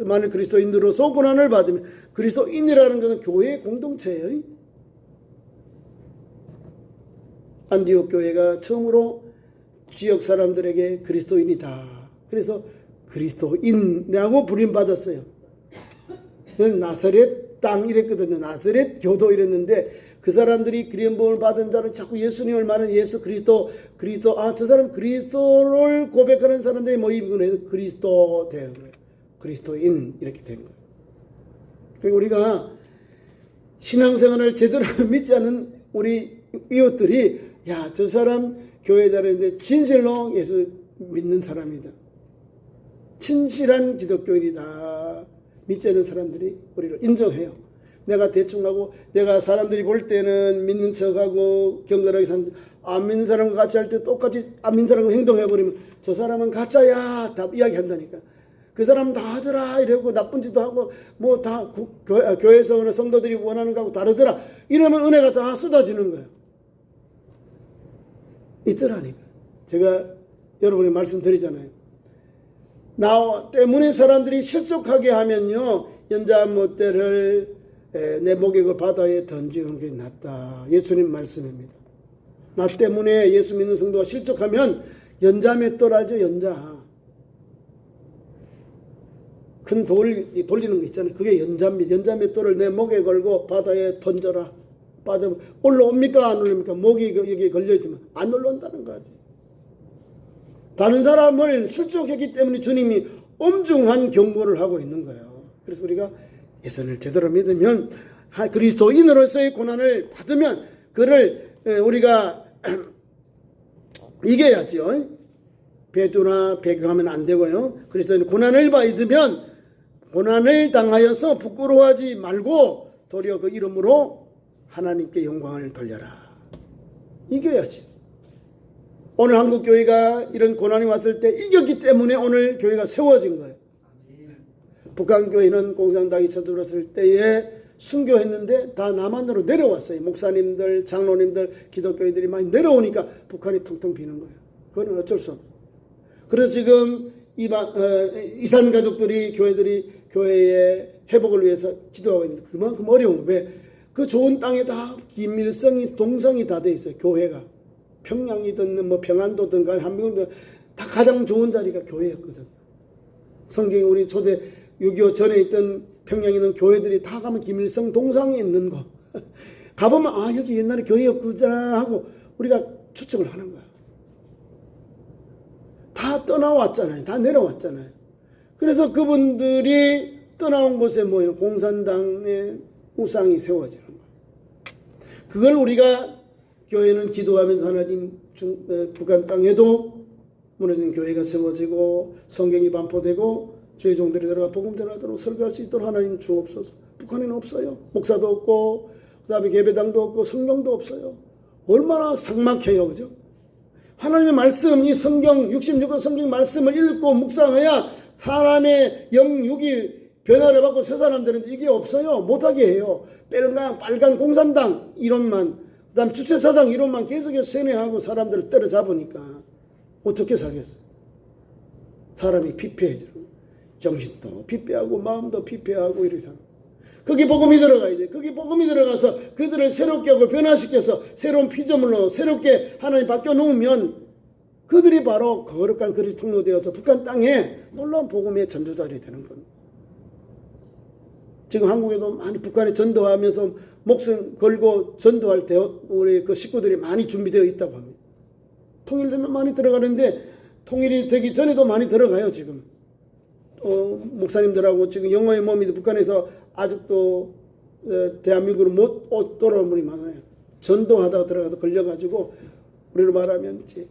만일 그리스도인으로서 고난을 받으면 그리스도인이라는 것은 교회의 공동체예요. 안디옥 교회가 처음으로 지역 사람들에게 그리스도인이다. 그래서 그리스도인이라고 부름받았어요. 나사렛 땅 이랬거든요. 나사렛 교도 이랬는데 그 사람들이 그리움을 받은 자를 자꾸 예수님을 말하는 예수 그리스도 저 사람 그리스도를 고백하는 사람들이 모이고 해서 그리스도 된 거예요. 그리스도인 이렇게 된 거예요. 그리고 우리가 신앙생활을 제대로 믿지 않은 우리 이웃들이 저 사람 교회 다니는데 진실로 예수 믿는 사람이다. 진실한 기독교인이다. 믿지 않는 사람들이 우리를 인정해요. 내가 대충 하고 내가 사람들이 볼 때는 믿는 척하고 경건하게 사는 안 믿는 사람과 같이 할 때 똑같이 안 믿는 사람과 행동해버리면 저 사람은 가짜야 다 이야기한다니까. 그 사람 다 하더라 이러고 나쁜 짓도 하고 뭐 다 교회에서 오는 성도들이 원하는 거하고 다르더라 이러면 은혜가 다 쏟아지는 거예요. 있더라니까. 제가 여러분이 말씀드리잖아요. 나 때문에 사람들이 실족하게 하면요 연자못대를 내 목액을 바다에 던지는 게 낫다. 예수님 말씀입니다. 나 때문에 예수 믿는 성도가 실족하면 연자맷돌 알죠? 연자 큰 돌 돌리는 거 있잖아요. 그게 연자입니다. 연자맷돌을 내 목에 걸고 바다에 던져라. 빠져 올라옵니까? 안 올라옵니까? 목이 여기에 걸려있으면 안 올라온다는 거지. 다른 사람을 실족했기 때문에 주님이 엄중한 경고를 하고 있는 거예요. 그래서 우리가 예수를 제대로 믿으면 그리스도인으로서의 고난을 받으면 그를 우리가 이겨야죠. 배두나 배교하면 안 되고요. 그리스도인 고난을 받으면 고난을 당하여서 부끄러워하지 말고 도리어 그 이름으로 하나님께 영광을 돌려라. 이겨야지. 오늘 한국 교회가 이런 고난이 왔을 때 이겼기 때문에 오늘 교회가 세워진 거예요. 북한 교회는 공산당이 쳐들었을 때에 순교했는데 다 남한으로 내려왔어요. 목사님들, 장로님들, 기독교인들이 많이 내려오니까 북한이 텅텅 비는 거예요. 그건 어쩔 수 없어요. 그래서 지금 이산 가족들이 교회의 회복을 위해서 기도하고 있는데 그만큼 어려운 거예요. 왜? 그 좋은 땅에 다 긴밀성이 동성이 다 돼 있어요. 교회가 평양이든 뭐 평안도든 한미군든 다 가장 좋은 자리가 교회였거든. 성경에 우리 초대 6.25 전에 있던 평양에 있는 교회들이 다 가면 김일성 동상에 있는 거 가보면 여기 옛날에 교회였구나 하고 우리가 추측을 하는 거야. 다 떠나왔잖아요. 다 내려왔잖아요. 그래서 그분들이 떠나온 곳에 뭐예요? 공산당의 우상이 세워지는 거예요. 그걸 우리가 교회는 기도하면서 하나님 북한 땅에도 무너진 교회가 세워지고 성경이 반포되고 주의 종들이 들어가 복음 전하도록 설교할 수 있도록 하나님 주옵소서. 북한에는 없어요. 목사도 없고 그 다음에 예배당도 없고 성경도 없어요. 얼마나 삭막해요. 그죠? 하나님의 말씀, 이 성경 66권 성경 말씀을 읽고 묵상해야 사람의 영육이 변화를 받고 새 사람들은 이게 없어요. 못하게 해요. 빨간 공산당 이론만, 그 다음 주체사상 이론만 계속해서 세뇌하고 사람들을 때려잡으니까 어떻게 살겠어요? 사람이 피폐해지는 거예요. 정신도 피폐하고 마음도 피폐하고 이렇게 사는 거예요. 거기 복음이 들어가야 돼. 거기 복음이 들어가서 그들을 새롭게 하고 변화시켜서 새로운 피조물로 새롭게 하나님 바뀌어 놓으면 그들이 바로 거룩한 그리스도 통로되어서 북한 땅에 놀라운 복음의 전도자들이 되는 겁니다. 지금 한국에도 많이 북한에 전도하면서 목숨 걸고 전도할 때 우리 그 식구들이 많이 준비되어 있다고 합니다. 통일되면 많이 들어가는데 통일이 되기 전에도 많이 들어가요. 지금 목사님들하고 지금 영어의 몸이 북한에서 아직도 대한민국으로 못 돌아온 분이 많아요. 전도하다가 들어가서 걸려가지고 우리로 말하면 이제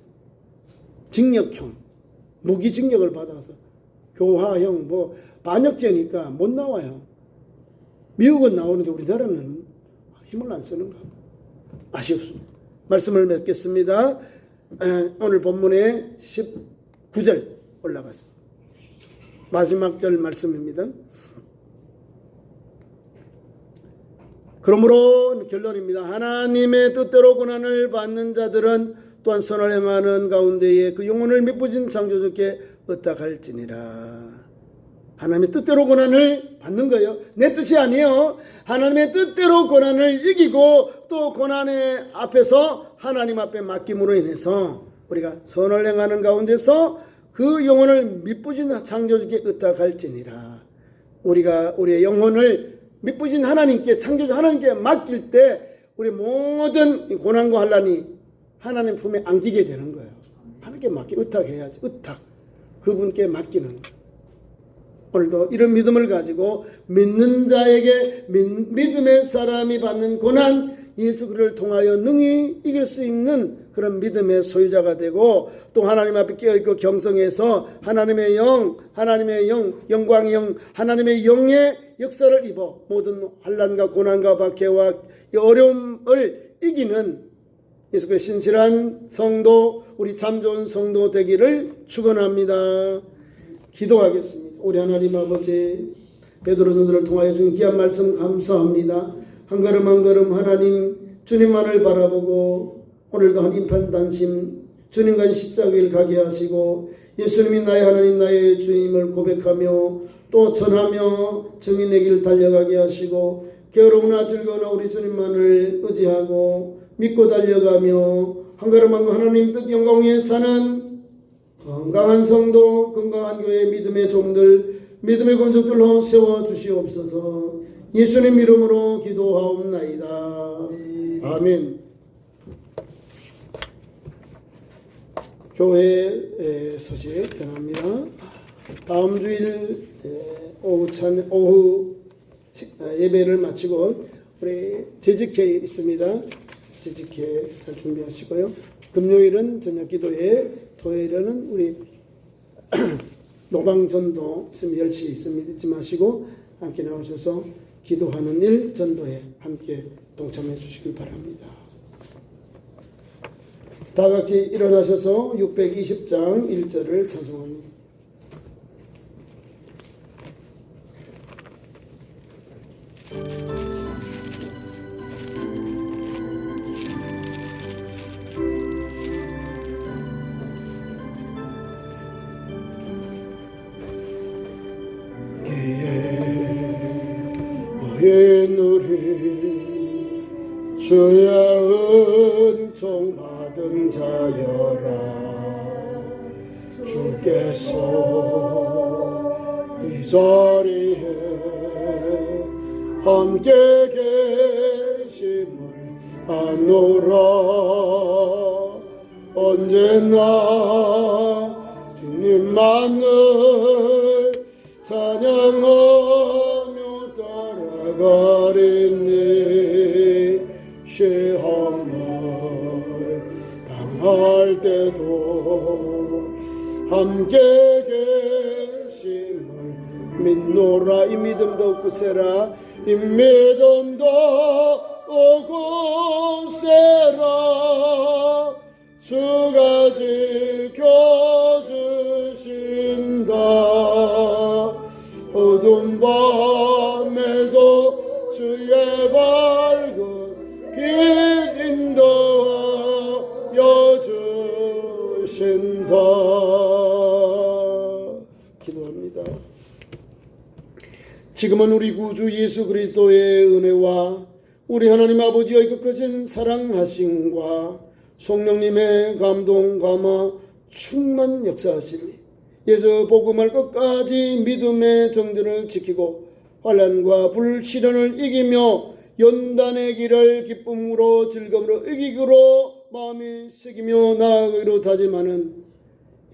징역형, 무기징역을 받아서 교화형, 뭐 반역죄니까 못 나와요. 미국은 나오는데 우리나라는 힘을 안 쓰는가 아쉽습니다. 말씀을 맺겠습니다. 오늘 본문의 19절 올라갔습니다. 마지막 절 말씀입니다. 그러므로 결론입니다. 하나님의 뜻대로 고난을 받는 자들은 또한 선을 행하는 가운데에 그 영혼을 미쁘신 창조주께 의탁할지니라. 하나님의 뜻대로 고난을 받는 거예요. 내 뜻이 아니에요. 하나님의 뜻대로 고난을 이기고 또 고난의 앞에서 하나님 앞에 맡김으로 인해서 우리가 선을 행하는 가운데서 그 영혼을 미쁘신 창조주께 의탁할지니라. 우리가 우리의 영혼을 미쁘신 하나님께, 창조주 하나님께 맡길 때 우리 모든 고난과 환난이 하나님 품에 안기게 되는 거예요. 하나님께 맡기, 의탁해야지. 의탁. 그분께 맡기는 거예요. 오늘도 이런 믿음을 가지고 믿는 자에게 믿음의 사람이 받는 고난, 예수 그리스도를 통하여 능히 이길 수 있는 그런 믿음의 소유자가 되고 또 하나님 앞에 깨어있고 경성해서 하나님의 영, 영광의 영, 하나님의 영의 역사를 입어 모든 환난과 고난과 박해와 어려움을 이기는 예수 그리스도의 신실한 성도, 우리 참 좋은 성도 되기를 축원합니다. 기도하겠습니다. 우리 하나님 아버지, 베드로전서를 통하여 준 귀한 말씀 감사합니다. 한 걸음 한 걸음 하나님 주님만을 바라보고 오늘도 한 인판단심 주님과 십자가를 가게 하시고 예수님이 나의 하나님 나의 주님을 고백하며 또 전하며 증인의 길 달려가게 하시고 괴로우나 즐거우나 우리 주님만을 의지하고 믿고 달려가며 한 걸음 한 걸음 하나님 뜻 영광 위에 사는 건강한 성도, 건강한 교회 믿음의 종들, 믿음의 권속들로 세워주시옵소서. 예수님 이름으로 기도하옵나이다. 아멘. 교회 소식 전합니다. 다음 주일 오후 예배를 마치고 우리 재직회 있습니다. 재직회 잘 준비하시고요. 금요일은 저녁 기도회, 토요일에는 우리 노방전도 있으면 10시 있습니다. 잊지 마시고 함께 나오셔서 기도하는 일 전도에 함께 동참해 주시길 바랍니다. 다 같이 일어나셔서 620장 1절을 찬송합니다. 너의 누리 주야 은총 받은 자여라. 주께서 이 자리에 함께 계심을 아노라. 언제나 주님만을 찬양하며 따라가리니 시험을 당할 때도 함께 계심을 믿노라. 이 믿음도 굳세라. 이 믿음도 굳세라. 주가 지켜주신다. 어두운 밤에도 주의 밝은 빛 인도하여 주신다. 기도합니다. 지금은 우리 구주 예수 그리스도의 은혜와 우리 하나님 아버지의 끝까진 사랑하심과 성령님의 감동 감화 충만 역사하시니 예수 복음을 끝까지 믿음의 정들을 지키고 환난과 불시련을 이기며 연단의 길을 기쁨으로 즐거움으로 이기기로 마음이 새기며 나아가기로 다짐하는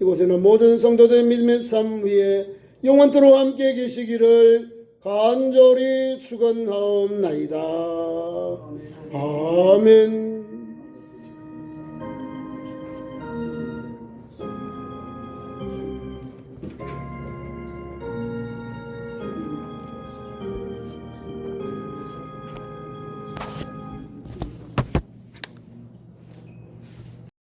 이곳에는 모든 성도들의 믿음의 삶 위에 영원토록 함께 계시기를 간절히 축원하옵나이다. 아멘.